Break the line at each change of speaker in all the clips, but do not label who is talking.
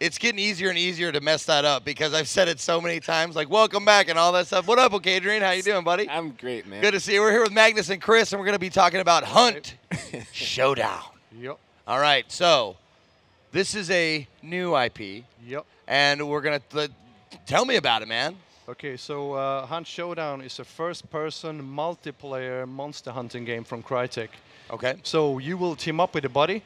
it's getting easier and easier to mess that up because I've said it so many times, like welcome back and all that stuff. What up, Adrian? How you doing, buddy?
I'm great, man.
Good to see you. We're here with Magnus and Chris, and we're going to be talking about Hunt Showdown.
Yep.
All right, so this is a new IP.
Yep.
And we're going to tell me about it, man.
Okay, so Hunt Showdown is a first-person multiplayer monster hunting game from Crytek.
Okay.
So you will team up with a buddy.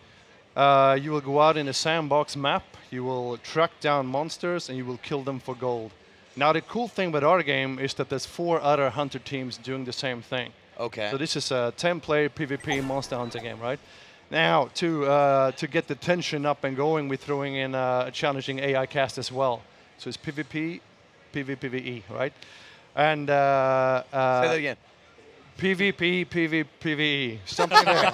You will go out in a sandbox map. You will track down monsters and you will kill them for gold. Now the cool thing with our game is that there's 4 other hunter teams doing the same thing.
Okay.
So this is a 10-player PvP monster hunter game, right? Now to get the tension up and going, we're throwing in a challenging AI cast as well. So it's PvP, PvPvE, right? And
say that again.
PvP, PvPvE, something there.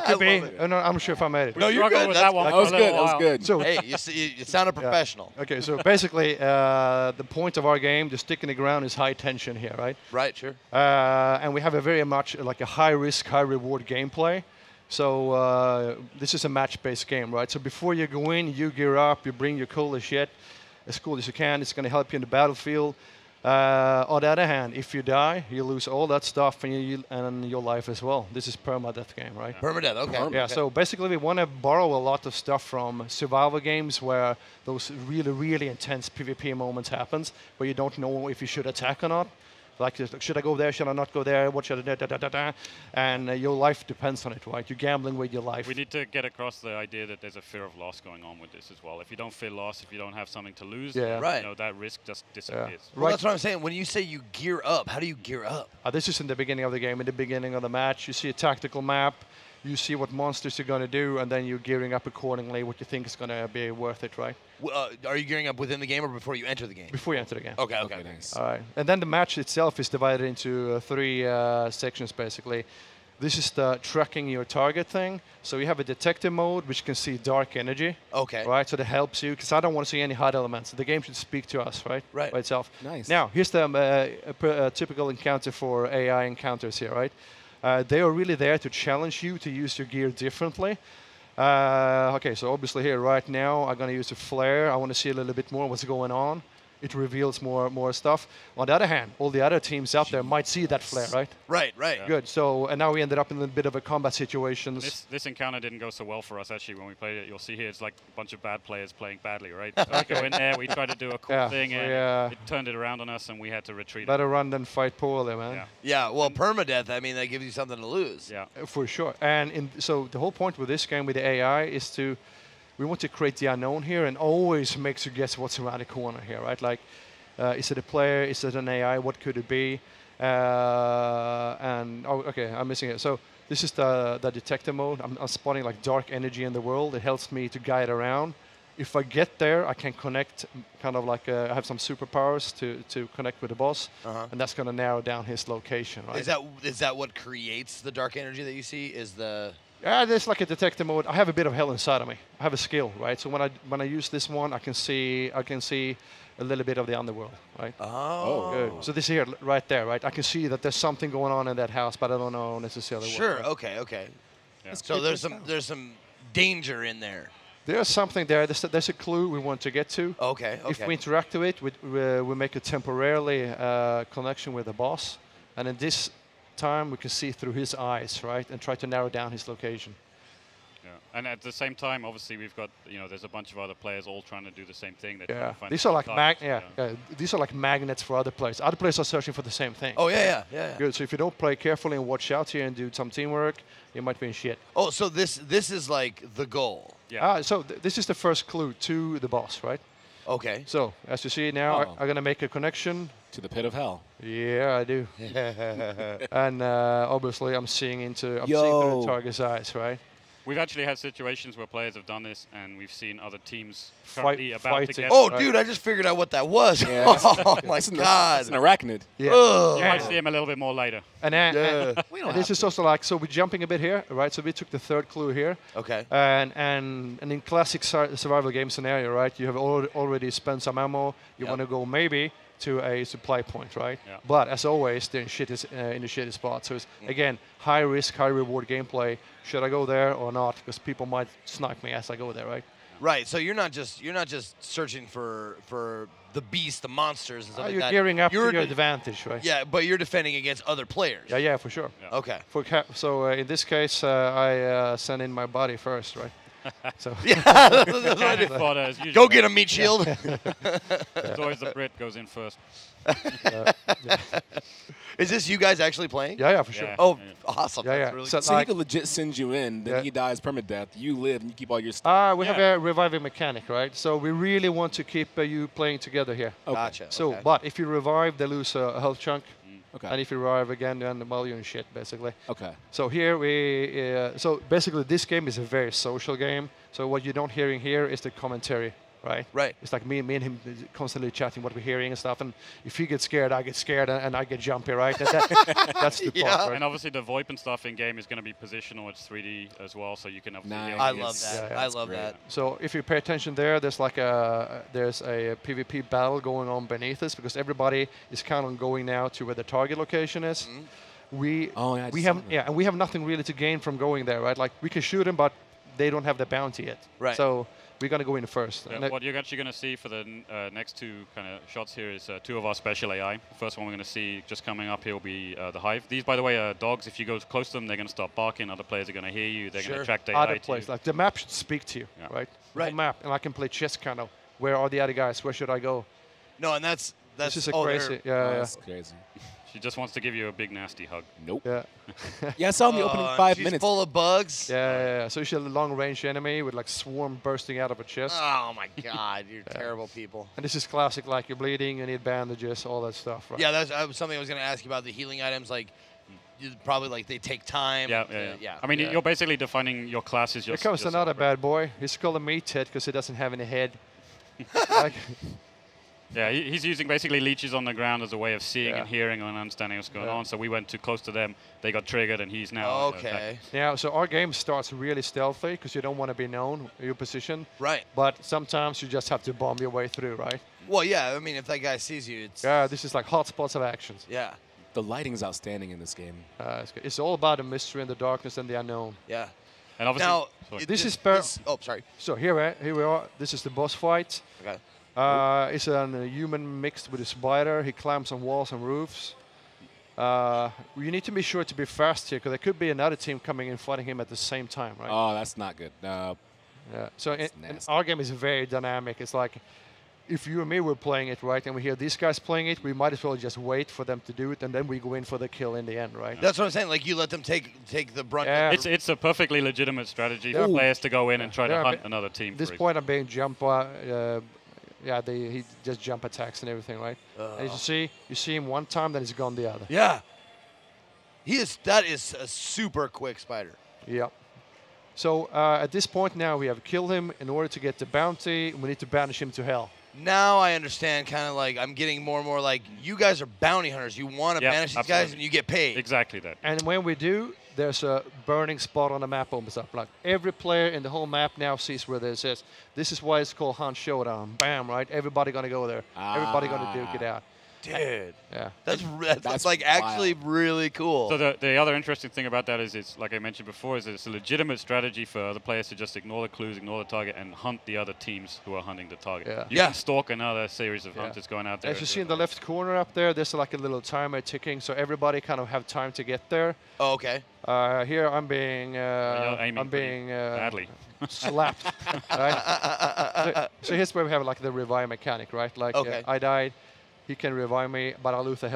Could be. No, I'm sure if I made it.
No, you're good.
That was good. That was good.
So
hey, you sounded professional.
Yeah. Okay, so basically, the point of our game, the stick in the ground, is high tension here, right?
Right, sure.
And we have a very much like a high risk, high reward gameplay. So this is a match-based game, right? So before you go in, you gear up, you bring your coolest shit, as cool as you can. It's going to help you in the battlefield. On the other hand, if you die, you lose all that stuff and your life as well. This is permadeath game, right?
Yeah. Permadeath, okay.
Yeah,
okay.
so basically we want to borrow a lot of stuff from survival games where those really, really intense PvP moments happens, where you don't know if you should attack or not. Like, should I go there? Should I not go there? What should I do? Da, da, da, da. And your life depends on it, right? You're gambling with your life.
We need to get across the idea that there's a fear of loss going on with this as well. If you don't feel lost, if you don't have something to lose,
right.
you know, that risk just disappears.
Yeah. Well, that's what I'm saying. When you say you gear up, how do you gear up?
This is in the beginning of the game. In the beginning of the match, you see a tactical map. You see what monsters you're going to do, and then you're gearing up accordingly, what you think is going to be worth it, right?
Are you gearing up within the game or before you enter the game?
Before you enter the game.
Okay, okay.
Nice.
All right. And then the match itself is divided into 3 sections, basically. This is the tracking your target thing. So you have a detective mode, which can see dark energy.
Okay.
Right, so that helps you, because I don't want to see any HUD elements. The game should speak to us, right?
Right.
By itself.
Nice.
Now, here's the typical encounter for AI encounters here, right? They are really there to challenge you to use your gear differently. Okay, so obviously here right now I'm going to use a flare. I want to see a little bit more what's going on. It reveals more stuff. On the other hand, all the other teams out there might see that flare, right?
Right, right.
Yeah.
Good. So, and now we ended up in a bit of a combat situation.
This encounter didn't go so well for us, actually, when we played it. You'll see here it's like a bunch of bad players playing badly, right? So we go in there, we try to do a cool thing, and it turned it around on us, and we had to retreat.
Better run than fight poorly, man.
Yeah.
Yeah, well, permadeath, I mean, that gives you something to lose.
Yeah.
For sure. And so the whole point with this game, with the AI, is we want to create the unknown here and always makes you guess what's around the corner here, right? Like, is it a player? Is it an AI? What could it be? Okay, I'm missing it. So this is the detector mode. I'm spotting like dark energy in the world. It helps me to guide around. If I get there, I can connect, kind of like I have some superpowers to connect with the boss, and that's going to narrow down his location, right?
Is that what creates the dark energy that you see? Is the
there's like a detector mode. I have a bit of hell inside of me. I have a skill, right? So when I use this one, I can see a little bit of the underworld, right?
Oh.
Good. So this here, right there, right? I can see that there's something going on in that house, but I don't know necessarily what.
Sure. Okay. Okay.
Yeah.
So there's some danger in there.
There's something there. There's a clue we want to get to.
Okay. Okay.
If we interact with it, we make a temporarily connection with the boss, and in this time we can see through his eyes, right, and try to narrow down his location.
Yeah. And at the same time, obviously, we've got, there's a bunch of other players all trying to do the same thing.
Yeah. These are like these are like magnets for other players. Other players are searching for the same thing.
Oh yeah.
Good. So if you don't play carefully and watch out here and do some teamwork, you might be in shit.
Oh, so this is like the goal.
Yeah.
So this is the first clue to the boss, right?
Okay.
So as you see now, I'm gonna make a connection
to the pit of hell.
Yeah, I do. And obviously, I'm seeing through the target's eyes, right?
We've actually had situations where players have done this, and we've seen other teams
fighting.
about to get.
Oh, dude, I just figured out what that was. Yeah. Oh my God!
It's an arachnid.
Yeah.
You might see him a little bit more later.
And this is also like, so we're jumping a bit here, right? So we took the third clue here.
Okay.
And in classic survival game scenario, right? You have already spent some ammo. You want to go maybe to a supply point, right?
Yeah.
But as always, they're in the shitty spot. So it's again high risk, high reward gameplay. Should I go there or not? Because people might snipe me as I go there, right?
Right. So you're not just searching for the beast, the monsters, and stuff like
you're
that.
gearing up to your advantage, right?
Yeah, but you're defending against other players.
Yeah, for sure.
Yeah.
Okay.
So in this case, I send in my body first, right? So
Yeah. That's what I do.
Thought, as usual,
Go get a meat shield.
It's always the Brit goes in first.
Is this you guys actually playing?
yeah, for sure.
Yeah.
Oh, awesome.
Yeah,
That's
yeah.
really
So
cool.
So
like,
he could legit send you in, then
Yeah.
he dies permadeath. You live and you keep all your stuff.
we have
Yeah.
a reviving mechanic, right? So we really want to keep you playing together here.
Gotcha.
So,
okay.
but if you revive, they lose a health chunk,
Okay.
and if you revive again, then well, you're in shit, basically.
Okay.
So here so basically this game is a very social game. So what you don't hearing here is the commentary, right?
Right.
It's like me and him constantly chatting what we're hearing and stuff. And if he gets scared, I get scared, and I get jumpy, right? That's the
Yeah.
part, right?
And obviously the VoIP and stuff in game is going to be positional. It's 3D as well, so you can obviously.
Nice.
hear
I
the-
love that.
Yeah,
I
that's
love
great.
that.
So if you pay attention there, there's like there's a PvP battle going on beneath us because everybody is kind of going now to where the target location is. We
Oh, yeah, I
we
just
have
saw that.
yeah, and we have nothing really to gain from going there, right? Like we can shoot them, but they don't have the bounty yet.
Right.
So we're gonna go in first.
Yeah,
And
what you're actually going to see for the next two kind of shots here is two of our special AI. First one we're going to see just coming up here will be the Hive. These, by the way, are dogs. If you go close to them, they're going to start barking. Other players are going to hear you. They're going
Sure.
to attract AI
other
to
place,
you.
like the map should speak to you,
Yeah.
right? The
Right.
whole map, and I can play chess kind of. Where are the other guys? Where should I go?
No, and that's
This is a
oh, they're-
crazy.
Oh,
Yeah,
that's crazy.
She just wants to give you a big nasty hug.
Nope.
yeah.
Yeah, I saw in the opening
Oh,
5
she's
minutes.
full of bugs.
Yeah. So she's a long-range enemy with like swarm bursting out of her chest.
Oh my God, you're terrible people.
And this is classic, like you're bleeding, you need bandages, all that stuff, right?
Yeah, that's something I was going to ask you about the healing items. Like, probably like they take time.
Yeah. I mean,
Yeah.
you're basically defining your class as your.
Here comes
yourself,
another
right?
bad boy. He's called a meathead because he doesn't have any head. Like,
Yeah, he's using basically leeches on the ground as a way of seeing
Yeah.
and hearing and understanding what's going
Yeah.
on. So we went too close to them. They got triggered, and he's now.
Okay.
yeah, so our game starts really stealthy because you don't want to be known, your position.
Right.
But sometimes you just have to bomb your way through, right?
Well, yeah. I mean, if that guy sees you, it's
Yeah, this is like hotspots of actions.
yeah,
The lighting's outstanding in this game.
It's all about the mystery and the darkness and the unknown.
yeah.
And obviously,
Now,
sorry.
This is per-
oh, sorry.
So here we are. This is the boss fight.
Okay.
It's a human mixed with a spider. He climbs on walls and roofs. You need to be sure to be fast here because there could be another team coming in fighting him at the same time, right?
Oh, that's not good.
Yeah. So
That's
and
nasty.
our game is very dynamic. It's like if you and me were playing it, right, and we hear these guys playing it, we might as well just wait for them to do it, and then we go in for the kill in the end, right?
That's what I'm saying. Like, you let them take the brunt.
Yeah.
It's a perfectly legitimate strategy
Yeah.
for players to go in and try to
Yeah,
hunt
but
another team.
At this
for it.
point, I'm being jump. He just jump attacks and everything, right? And you see him one time, then he's gone the other.
Yeah. That is a super quick spider.
Yep. So at this point now, we have killed him. In order to get the bounty, we need to banish him to hell.
Now I understand. Kind of like I'm getting more and more like you guys are bounty hunters. You want to
Yeah,
banish these guys,
absolutely.
and you get paid.
Exactly that.
And when we do, there's a burning spot on the map opens up. Like every player in the whole map now sees where this is. This is why it's called Hunt Showdown. Bam, right? Everybody gonna go there. Everybody gonna duke it out.
Dude,
Yeah.
that's like actually really cool.
So the other interesting thing about that is it's like I mentioned before is it's a legitimate strategy for other players to just ignore the clues, ignore the target, and hunt the other teams who are hunting the target.
Yeah.
You
Yeah.
can stalk another series of hunters going out there.
As you see in the left corner up there, there's like a little timer ticking, so everybody kind of have time to get there.
Oh, okay.
Here I'm being
You're aiming
I'm being
badly.
slapped. Right? So here's where we have like the revive mechanic, right? Like
Okay.
I died, he can revive me, but I lose the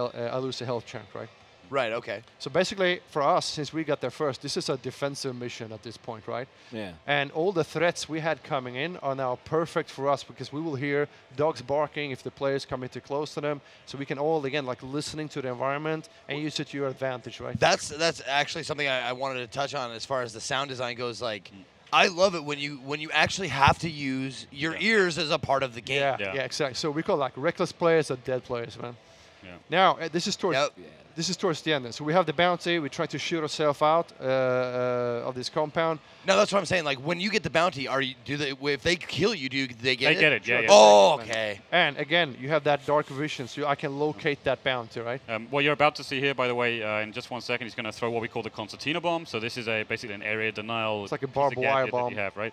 health chunk, right?
Right. Okay.
So basically, for us, since we got there first, this is a defensive mission at this point, right?
Yeah.
And all the threats we had coming in are now perfect for us because we will hear dogs barking if the players come in too close to them. So we can all, again, like listening to the environment and use it to your advantage, right?
That's actually something I wanted to touch on as far as the sound design goes. Like, I love it when you actually have to use your ears as a part of the game.
Yeah, exactly. So we call like reckless players or dead players, man.
Yeah.
Now, this is towards
Yep.
this is towards the end. Then. So we have the bounty. We try to shoot ourselves out of this compound.
No, that's what I'm saying. Like, when you get the bounty, if they kill you, do they get it?
They get it, yeah.
Oh, okay.
And again, you have that dark vision, so I can locate that bounty, right?
What you're about to see here, by the way, in just 1 second, he's going to throw what we call the concertina bomb. So this is basically an area denial.
It's like a
piece of
barbed wire
gadget that
bomb.
you have, right?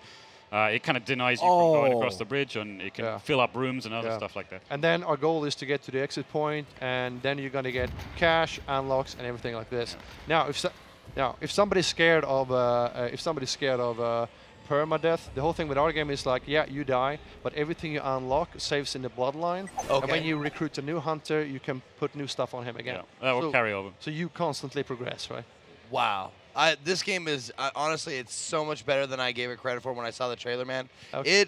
It kind of denies you from going across the bridge, and it can
Yeah.
fill up rooms and other
Yeah.
stuff like that.
And then our goal is to get to the exit point, and then you're gonna get cash, unlocks, and everything like this. Now, if somebody's scared of permadeath, the whole thing with our game is like, yeah, you die, but everything you unlock saves in the bloodline. And when you recruit a new hunter, you can put new stuff on him again.
Yeah, that will carry over.
So you constantly progress, right?
Wow. This game is honestly, it's so much better than I gave it credit for when I saw the trailer, man.
Okay.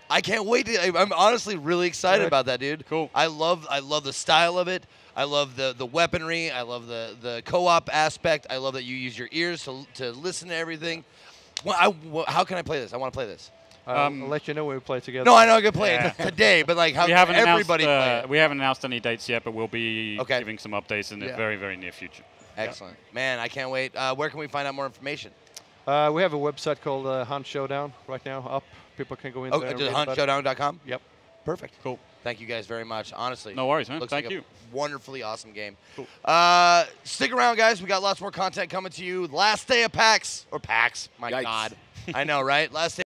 I can't wait I'm honestly really excited
Good.
about that, dude.
Cool.
I love the style of it. I love the weaponry. I love the co-op aspect. I love that you use your ears to listen to everything. How can I play this? I want to play this.
I'll let you know when we play together.
No, I know I can play it today, but like how
we
can
haven't
everybody
announced,
play it?
We haven't announced any dates yet, but we'll be
Okay.
giving some updates in the very, very near future.
Excellent. Man, I can't wait. Where can we find out more information?
We have a website called Hunt Showdown right now up. People can go in there. and
To
read about it.
huntshowdown.com?
Yep.
Perfect.
Cool.
Thank you guys very much. Honestly.
No worries, man.
Looks
Thank
like
you.
a wonderfully awesome game.
Cool.
Stick around, guys. We got lots more content coming to you. Last day of PAX. Or PAX. My
Yikes.
God. I know, right? Last day.